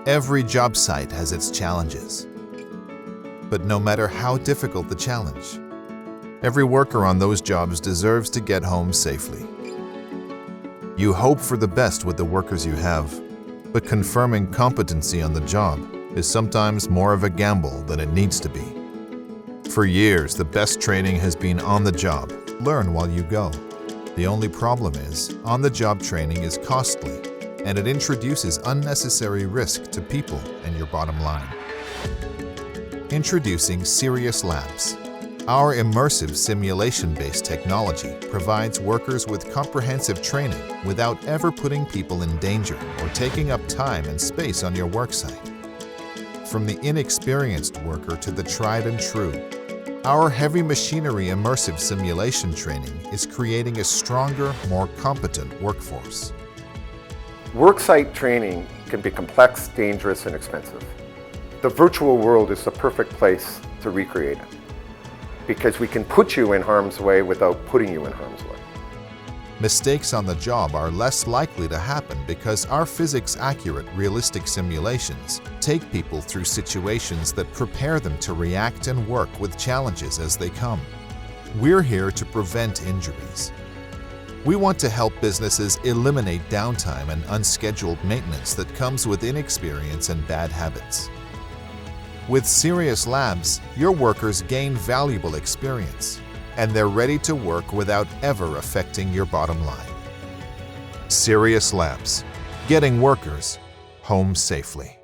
Every job site has its challenges. But no matter how difficult the challenge, every worker on those jobs deserves to get home safely. You hope for the best with the workers you have, but confirming competency on the job is sometimes more of a gamble than it needs to be. For years, the best training has been on the job. Learn while you go. The only problem is, on-the-job training is costly, and it introduces unnecessary risk to people and your bottom line. Introducing seriouslabs. Our immersive simulation-based technology provides workers with comprehensive training without ever putting people in danger or taking up time and space on your worksite. From the inexperienced worker to the tried and true, our heavy machinery immersive simulation training is creating a stronger, more competent workforce. Worksite training can be complex, dangerous, and expensive. The virtual world is the perfect place to recreate it, because we can put you in harm's way without putting you in harm's way. Mistakes on the job are less likely to happen because our physics-accurate, realistic simulations take people through situations that prepare them to react and work with challenges as they come. We're here to prevent injuries. We want to help businesses eliminate downtime and unscheduled maintenance that comes with inexperience and bad habits. With seriouslabs, your workers gain valuable experience, and they're ready to work without ever affecting your bottom line. seriouslabs, getting workers home safely.